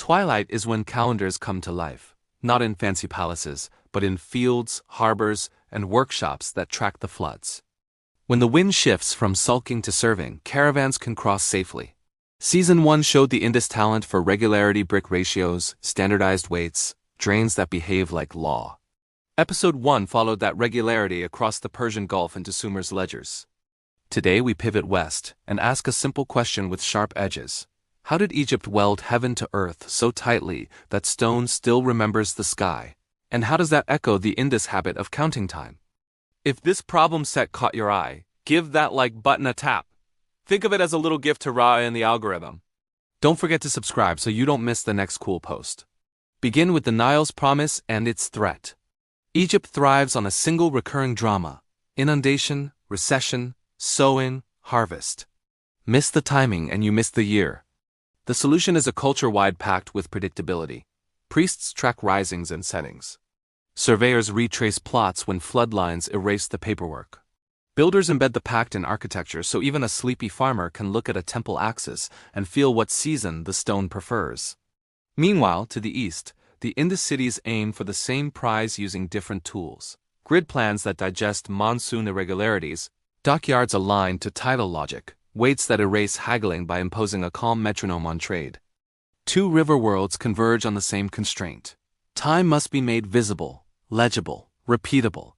Twilight is when calendars come to life, not in fancy palaces, but in fields, harbors, and workshops that track the floods. When the wind shifts from sulking to serving, caravans can cross safely. Season 1 showed the Indus talent for regularity, brick ratios, standardized weights, drains that behave like law. Episode 1 followed that regularity across the Persian Gulf into Sumer's ledgers. Today we pivot west and ask a simple question with sharp edges. How did Egypt weld heaven to earth so tightly that stone still remembers the sky? And how does that echo the Indus habit of counting time? If this problem set caught your eye, give that like button a tap. Think of it as a little gift to Ra and the algorithm. Don't forget to subscribe so you don't miss the next cool post. Begin with the Nile's promise and its threat. Egypt thrives on a single recurring drama: inundation, recession, sowing, harvest. Miss the timing and you miss the year. The solution is a culture-wide pact with predictability. Priests track risings and settings. Surveyors retrace plots when floodlines erase the paperwork. Builders embed the pact in architecture so even a sleepy farmer can look at a temple axis and feel what season the stone prefers. Meanwhile, to the east, the Indus cities aim for the same prize using different tools. Grid plans that digest monsoon irregularities, dockyards aligned to tidal logic, weights that erase haggling by imposing a calm metronome on trade. Two river worlds converge on the same constraint. Time must be made visible, legible, repeatable.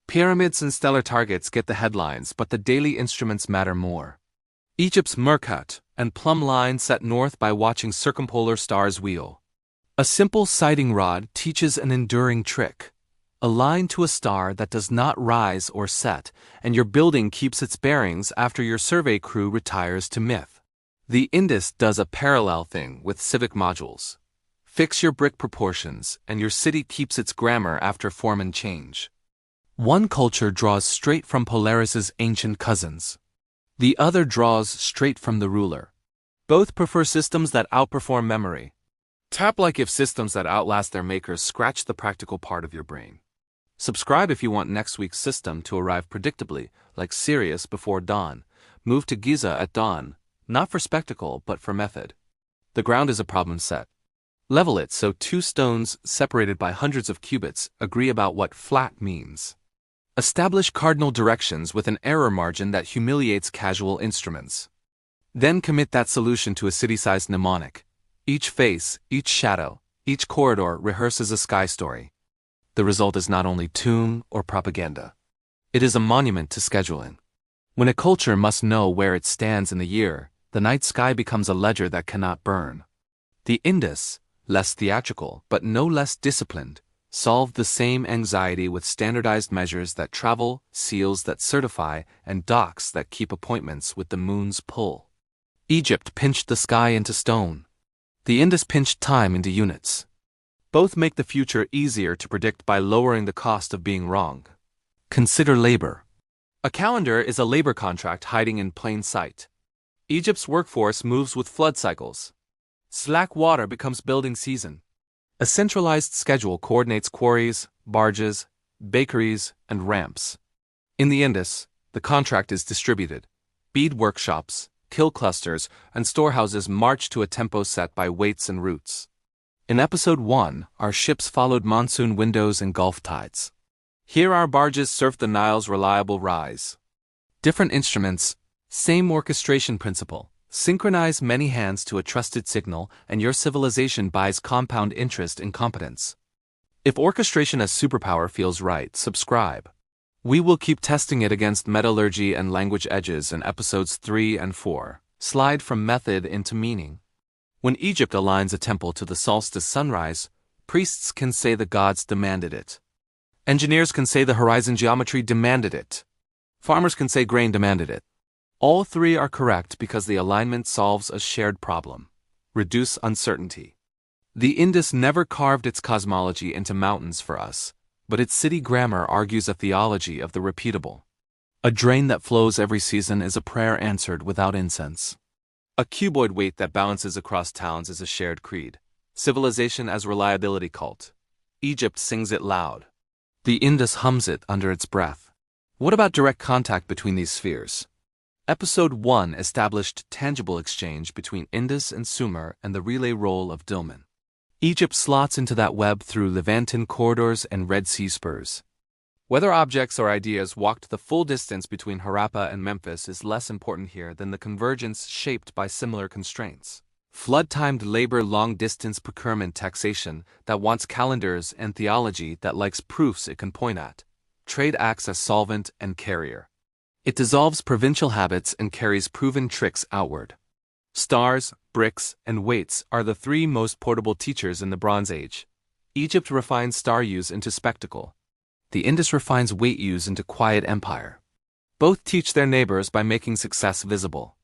Pyramids and stellar targets get the headlines, but the daily instruments matter more. Egypt's Merkut and plumb line set north by watching circumpolar stars wheel. A simple sighting rod teaches an enduring trick. Align to a star that does not rise or set, and your building keeps its bearings after your survey crew retires to myth. The Indus does a parallel thing with civic modules. Fix your brick proportions, and your city keeps its grammar after form and change. One culture draws straight from Polaris's ancient cousins. The other draws straight from the ruler. Both prefer systems that outperform memory. Tap like if systems that outlast their makers scratch the practical part of your brain. Subscribe if you want next week's system to arrive predictably, like Sirius before dawn. Move to Giza at dawn, not for spectacle but for method. The ground is a problem set. Level it so two stones separated by hundreds of cubits agree about what flat means. Establish cardinal directions with an error margin that humiliates casual instruments. Then commit that solution to a city-sized mnemonic. Each face, each shadow, each corridor rehearses a sky story. The result is not only tune or propaganda. It is a monument to scheduling. When a culture must know where it stands in the year, the night sky becomes a ledger that cannot burn. The Indus, less theatrical but no less disciplined, solved the same anxiety with standardized measures that travel, seals that certify, and docks that keep appointments with the moon's pull. Egypt pinched the sky into stone. The Indus pinched time into units. Both make the future easier to predict by lowering the cost of being wrong. Consider labor. A calendar is a labor contract hiding in plain sight. Egypt's workforce moves with flood cycles. Slack water becomes building season. A centralized schedule coordinates quarries, barges, bakeries, and ramps. In the Indus, the contract is distributed. Bead workshops, kill clusters, and storehouses march to a tempo set by weights and routes. In Episode 1, our ships followed monsoon windows and gulf tides. Here our barges surf the Nile's reliable rise. Different instruments, same orchestration principle. Synchronize many hands to a trusted signal, and your civilization buys compound interest in competence. If orchestration as superpower feels right, subscribe. We will keep testing it against metallurgy and language edges in episodes 3 and 4. Slide from method into meaning. When Egypt aligns a temple to the solstice sunrise, priests can say the gods demanded it. Engineers can say the horizon geometry demanded it. Farmers can say grain demanded it. All three are correct because the alignment solves a shared problem. Reduce uncertainty. The Indus never carved its cosmology into mountains for us, but its city grammar argues a theology of the repeatable. A drain that flows every season is a prayer answered without incense. A cuboid weight that balances across towns is a shared creed. Civilization as reliability cult. Egypt sings it loud. The Indus hums it under its breath. What about direct contact between these spheres? Episode 1 established tangible exchange between Indus and Sumer and the relay role of Dilmun. Egypt slots into that web through Levantine corridors and Red Sea spurs. Whether objects or ideas walked the full distance between Harappa and Memphis is less important here than the convergence shaped by similar constraints. Flood-timed labor, long-distance procurement, taxation that wants calendars, and theology that likes proofs it can point at. Trade acts as solvent and carrier. It dissolves provincial habits and carries proven tricks outward. Stars, bricks, and weights are the three most portable teachers in the Bronze Age. Egypt refines star use into spectacle. The Indus refines weight use into quiet empire. Both teach their neighbors by making success visible.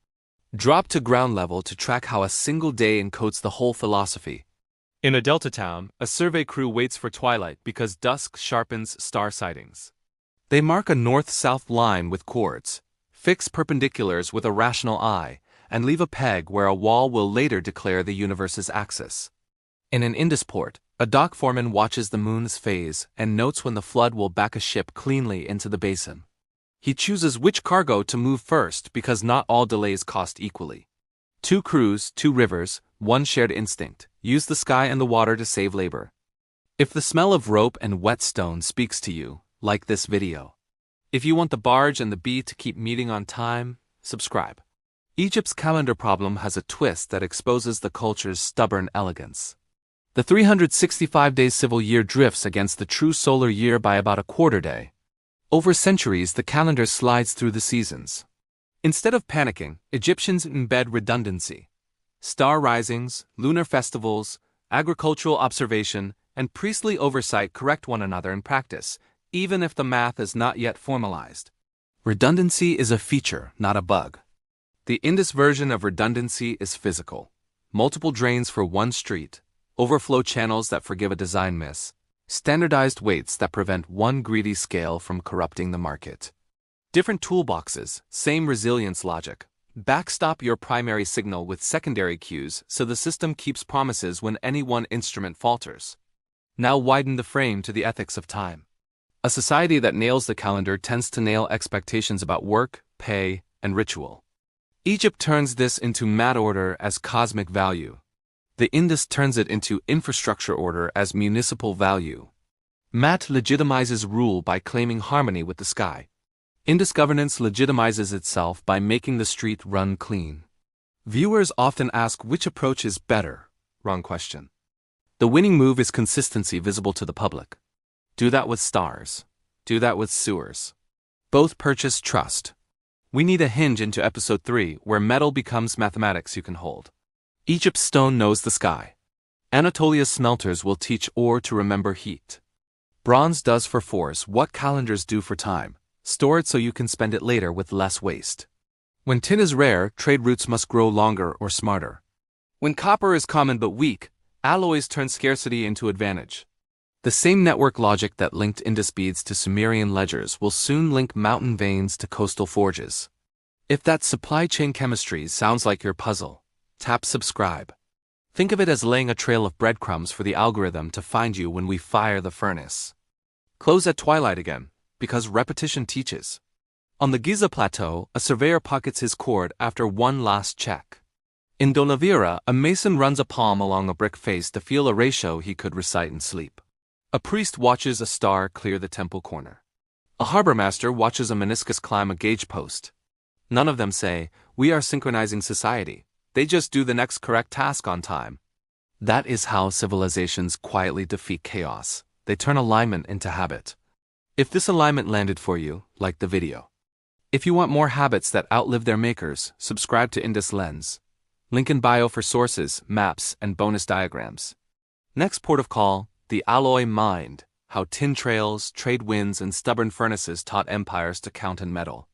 Drop to ground level to track how a single day encodes the whole philosophy. In a delta town, a survey crew waits for twilight because dusk sharpens star sightings. They mark a north-south line with chords, fix perpendiculars with a rational eye, and leave a peg where a wall will later declare the universe's axis. In an Indus port, a dock foreman watches the moon's phase and notes when the flood will back a ship cleanly into the basin. He chooses which cargo to move first because not all delays cost equally. Two crews, two rivers, one shared instinct. Use the sky and the water to save labor. If the smell of rope and whetstone speaks to you, like this video. If you want the barge and the bee to keep meeting on time, subscribe. Egypt's calendar problem has a twist that exposes the culture's stubborn elegance. The 365-day civil year drifts against the true solar year by about a quarter day. Over centuries, the calendar slides through the seasons. Instead of panicking, Egyptians embed redundancy. Star risings, lunar festivals, agricultural observation, and priestly oversight correct one another in practice, even if the math is not yet formalized. Redundancy is a feature, not a bug. The Indus version of redundancy is physical. Multiple drains for one street, overflow channels that forgive a design miss, standardized weights that prevent one greedy scale from corrupting the market. Different toolboxes, same resilience logic. Backstop your primary signal with secondary cues so the system keeps promises when any one instrument falters. Now widen the frame to the ethics of time. A society that nails the calendar tends to nail expectations about work, pay, and ritual. Egypt turns this into mat order as cosmic value. The Indus turns it into infrastructure order as municipal value. Mat legitimizes rule by claiming harmony with the sky. Indus governance legitimizes itself by making the street run clean. Viewers often ask which approach is better. Wrong question. The winning move is consistency visible to the public. Do that with stars. Do that with sewers. Both purchase trust. We need a hinge into episode 3 where metal becomes mathematics you can hold. Egypt's stone knows the sky. Anatolia's smelters will teach ore to remember heat. Bronze does for force what calendars do for time. Store it so you can spend it later with less waste. When tin is rare, trade routes must grow longer or smarter. When copper is common but weak, alloys turn scarcity into advantage. The same network logic that linked Indus beads to Sumerian ledgers will soon link mountain veins to coastal forges. If that supply chain chemistry sounds like your puzzle, tap subscribe. Think of it as laying a trail of breadcrumbs for the algorithm to find you when we fire the furnace. Close at twilight again, because repetition teaches. On the Giza Plateau, a surveyor pockets his cord after one last check. In Dolavira, a mason runs a palm along a brick face to feel a ratio he could recite in sleep. A priest watches a star clear the temple corner. A harbor master watches a meniscus climb a gauge post. None of them say, "We are synchronizing society." They just do the next correct task on time. That is how civilizations quietly defeat chaos. They turn alignment into habit. If this alignment landed for you, like the video. If you want more habits that outlive their makers, subscribe to Indus Lens. Link in bio for sources, maps, and bonus diagrams. Next port of call, the alloy mind. How tin trails, trade winds, and stubborn furnaces taught empires to count in metal.